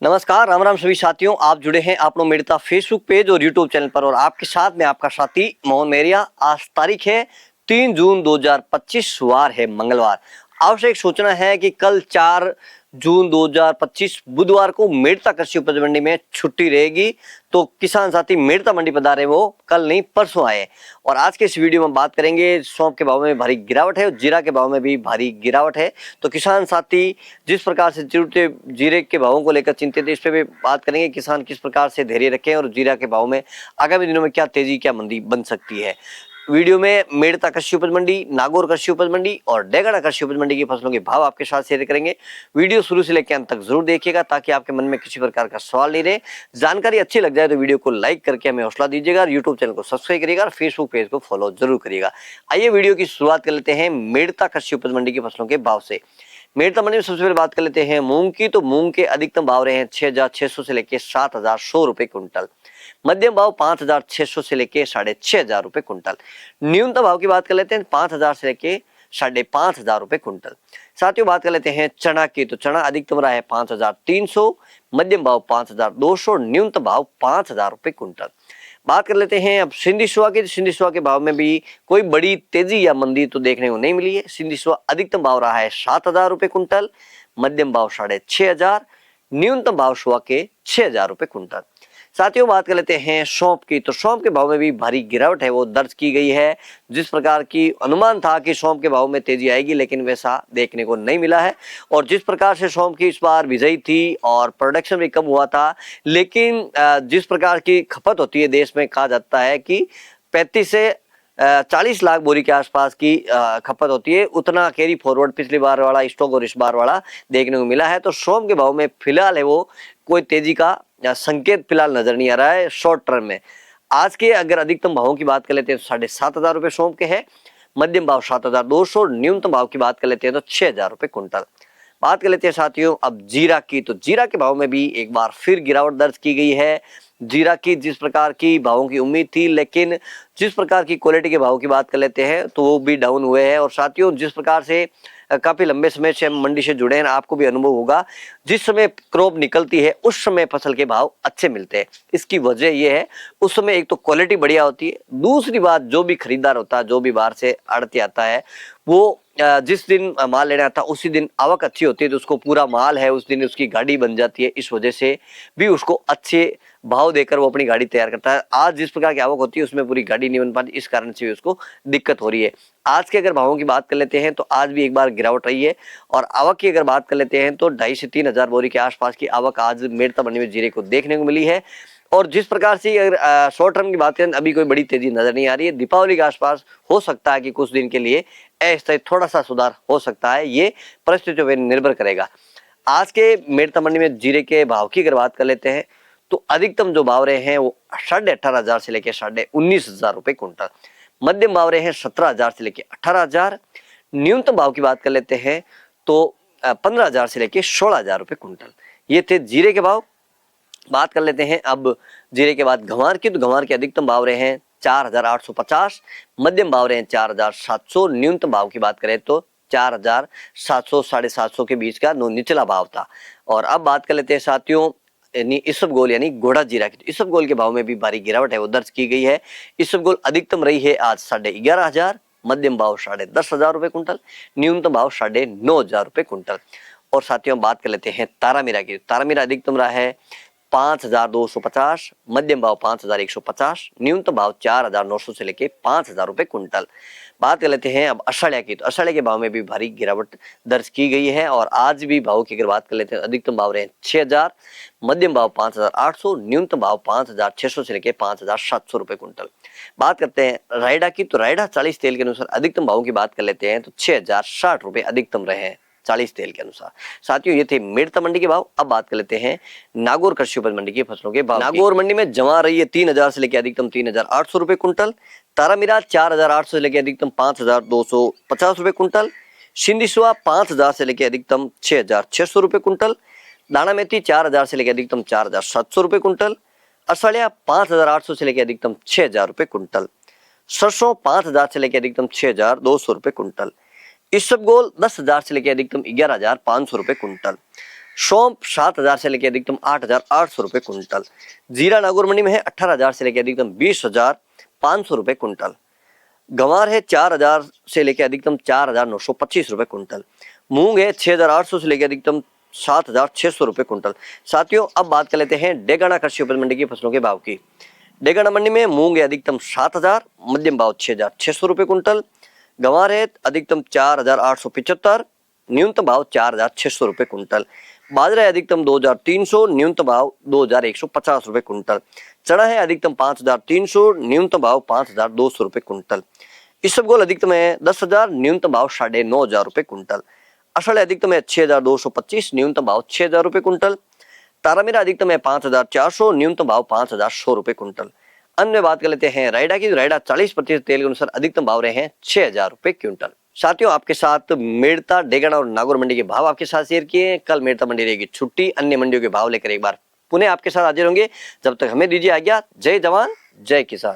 नमस्कार, राम राम सभी साथियों। आप जुड़े हैं आप लोग मेरे फेसबुक पेज और यूट्यूब चैनल पर और आपके साथ में आपका साथी मोहन मेरिया। आज तारीख है 3 जून 2025, वार है मंगलवार। आवश्यक सूचना है कि कल 4 जून 2025 बुधवार को मेड़ता कृषि उपज मंडी में छुट्टी रहेगी। तो किसान साथी मेड़ता मंडी पधारे वो कल नहीं परसों आए। और आज के इस वीडियो में बात करेंगे, सौंफ के भाव में भारी गिरावट है और जीरा के भाव में भी भारी गिरावट है। तो किसान साथी जिस प्रकार से जीरे के भावों को लेकर चिंतित है, इस पे भी बात करेंगे। किसान किस प्रकार से धैर्य रखें और जीरा के भाव में आगामी दिनों में क्या तेजी क्या मंदी बन सकती है। वीडियो में मेड़ता कृषि उपज मंडी, नागौर कृषि उपज मंडी और डेगड़ा कृषि उपज मंडी की फसलों के भाव आपके साथ शेयर करेंगे। वीडियो शुरू से लेकर अंत तक जरूर देखिएगा ताकि आपके मन में किसी प्रकार का सवाल नहीं रहे। जानकारी अच्छी लग जाए तो वीडियो को लाइक करके हमें हौसला दीजिएगा। यूट्यूब चैनल को सब्सक्राइब करिएगा और फेसबुक पेज को फॉलो जरूर करिएगा। आइए वीडियो की शुरुआत कर लेते हैं मेड़ता कृषि उपज मंडी की फसलों के भाव से। मेड़ता मंडी में सबसे पहले बात कर लेते हैं मूंग की। तो मूंग के अधिकतम भाव रहे हैं 6,600 से लेकर 7,100 रुपए क्विंटल। मध्यम भाव 5,600 से लेके 6,500 रुपए कुंटल। न्यूनतम भाव की बात कर लेते हैं 5,000 से लेके 5,500 रुपए कुंटल। साथियों बात कर लेते हैं चना की। तो चना अधिकतम रहा है 5,300, मध्यम भाव 5,200, न्यूनतम भाव 5,000 रुपए कुंटल। बात कर लेते हैं अब सिंधी सुहा की। सिंधी सुहा के भाव में भी कोई बड़ी तेजी या मंदी तो देखने को नहीं मिली है। सिंधी सुहा अधिकतम भाव रहा है 7,000 रुपए कुंटल, मध्यम भाव 6,500, न्यूनतम भाव सुहा के 6,000 रुपए कुंटल। साथियों बात कर लेते हैं सौंफ की। तो सौंफ के भाव में भी भारी गिरावट है वो दर्ज की गई है। जिस प्रकार की अनुमान था कि सौंफ के भाव में तेजी आएगी, लेकिन वैसा देखने को नहीं मिला है। और जिस प्रकार से सौंफ की इस बार बिजाई थी और प्रोडक्शन भी कम हुआ था, लेकिन जिस प्रकार की खपत होती है देश में, कहा जाता है कि 35 से 40 लाख बोरी के आसपास की खपत होती है। उतना कैरी फॉरवर्ड पिछली बार वाला स्टॉक और इस बार वाला देखने को मिला है। तो सौंफ के भाव में फिलहाल है वो कोई तेजी का संकेत फिलहाल नजर नहीं आ रहा है शॉर्ट टर्म में। आज के अगर अधिकतम भावों की बात कर लेते हैं तो 7,500 रुपए सौंफ के हैं, मध्यम भाव 7,200, न्यूनतम भाव की बात कर लेते हैं तो 6,000 रुपए कुंटल। बात कर लेते हैं साथियों अब जीरा की। तो जीरा के भाव में भी एक बार फिर गिरावट दर्ज की गई है। जीरा की जिस प्रकार की भावों की उम्मीद थी, लेकिन जिस प्रकार की क्वालिटी के भाव की बात कर लेते हैं तो वो भी डाउन हुए हैं। और साथियों जिस प्रकार से काफी लंबे समय से हम मंडी से जुड़े हैं, आपको भी अनुभव होगा, जिस समय क्रॉप निकलती है उस समय फसल के भाव अच्छे मिलते हैं। इसकी वजह यह है उस समय एक तो क्वालिटी बढ़िया होती है, दूसरी बात जो भी खरीदार होता है, जो भी बाहर से आड़ती आता है, वो जिस दिन माल लेने आता उसी दिन आवक अच्छी होती है तो उसको पूरा माल है उस दिन उसकी गाड़ी बन जाती है। इस वजह से भी उसको अच्छे भाव देकर वो अपनी गाड़ी तैयार करता है। आज जिस प्रकार की आवक होती है उसमें पूरी गाड़ी नहीं बन पाती, इस कारण से भी उसको दिक्कत हो रही है। आज के अगर भावों की बात कर लेते हैं तो आज भी एक बार गिरावट रही है। और आवक की अगर बात कर लेते हैं तो 2,500 से 3,000 बोरी के आसपास की आवक आज मेड़ता मंडी में जीरे को देखने को मिली है। और जिस प्रकार से अगर शॉर्ट टर्म की बात करें अभी कोई बड़ी तेजी नजर नहीं आ रही है। दीपावली के आसपास हो सकता है कि कुछ दिन के लिए अस्थायी थोड़ा सा सुधार हो सकता है, ये परिस्थितियों पर निर्भर करेगा। आज के मेड़ता मंडी में जीरे के भाव की अगर बात कर लेते हैं तो अधिकतम जो भाव रहे हैं वो 18,500 से लेकर 19,500 रुपए कुंटल। मध्यम भाव रहे हैं 17,000 से लेकर 18,000। न्यूनतम भाव की बात कर लेते हैं तो 15,000 से लेकर 16,000 रुपए कुंटल। ये थे जीरे के भाव। बात कर लेते हैं अब जीरे के बाद गंवार की। तो गंवार के अधिकतम भाव रहे हैं 4,850, मध्यम भाव रहे हैं 4,700, न्यूनतम भाव की बात करें तो 4,700 750 के बीच का निचला भाव था। और अब बात कर लेते हैं साथियों इसबगोल यानी गोड़ा जीरा की। इसबगोल के भाव में भी भारी गिरावट है वो दर्ज की गई है। इसबगोल अधिकतम रही है आज 11,500, मध्यम भाव 10,500 रुपए कुंटल, न्यूनतम भाव 9,500 रुपए कुंटल। और साथियों बात कर लेते हैं तारामीरा की। तारामीरा अधिकतम रहा है 5,250, मध्यम भाव 5,150, न्यूनतम भाव 4,900 से लेके 5,000 रुपए कुंटल। बात कर लेते हैं अब अषाढ़िया की। तो अषाढ़िया के भाव में भी भारी गिरावट दर्ज की गई है। और आज भी भाव की अगर बात कर लेते हैं अधिकतम भाव रहे 6,000, मध्यम भाव 5,800, न्यूनतम भाव 5,600 से लेके 5,700 रुपए कुंटल। बात करते हैं रायडा की। तो रायडा 40 तेल के अनुसार अधिकतम भाव की बात कर लेते हैं तो 6,060 रुपए अधिकतम रहे हैं 40 तेल के अनुसार। साथियों ये थे मेड़ता मंडी के भाव। अब बात कर लेते हैं नागौर कृषि उपज मंडी की फसलों के भाव। नागौर मंडी में जमा रही है 3,000 से लेकर अधिकतम 3,800 रुपए कुंटल। तारामीरा 4,800 से लेकर अधिकतम 5,250 रुपए कुंटल। सिंधी सुहा 5,000 से लेकर अधिकतम 6,600 रुपए कुंटल। दाना मेथी 4,000 से लेकर अधिकतम 4,700 रुपए कुंटल। असड़िया 5,800 से लेकर अधिकतम 6,000 रुपए कुंटल। सरसों 5,000 से लेकर अधिकतम 6,200 रुपए कुंटल। इसबगोल 10,000 से लेकर अधिकतम 11,500 रुपए कुंटल। सौंफ 7,000 से लेकर अधिकतम 8,800 रुपए कुंटल। जीरा नागौर मंडी में है 18,000 से लेकर अधिकतम 20,500 रुपए कुंटल। गंवार है 4,000 से लेकर अधिकतम 4,925 रुपए कुंटल। मूंग है 6,800 से लेकर अधिकतम 7,600 रुपए कुंटल। साथियों, अब बात कर लेते हैं डेगाना कृषि उपज मंडी की फसलों के भाव की। डेगाना मंडी में मूंग है अधिकतम 7,000, मध्यम भाव 6,600 रुपए कुंटल। गंवार है अधिकतम 4,875, न्यूनतम भाव 4,600 रुपए कुंटल। बाजरा है अधिकतम 2,300, न्यूनतम भाव 2,150 रुपए कुंटल। चना है अधिकतम 5,300, न्यूनतम भाव 5,200 रुपए कुंटल। इसबगोल अधिकतम है 10,000, न्यूनतम भाव 9,500 रुपए कुंटल। असल अधिकतम है 6,225, न्यूनतम भाव 6,000 रुपए कुंटल। तारामीरा अधिकतम है 5,400, न्यूनतम भाव 5,100 रुपए कुंटल। अन्य में बात कर लेते हैं रायडा की। रायडा 40% तेल के अनुसार अधिकतम भाव रहे हैं 6,000 रुपए क्विंटल। साथियों, आपके साथ मेड़ता, डेगाना और नागौर मंडी के भाव आपके साथ शेयर किए। कल मेड़ता मंडी रहेगी छुट्टी, अन्य मंडियों के भाव लेकर एक बार पुनः आपके साथ हाजिर होंगे। जब तक हमें दीजिए आज्ञा। जय जवान जय किसान।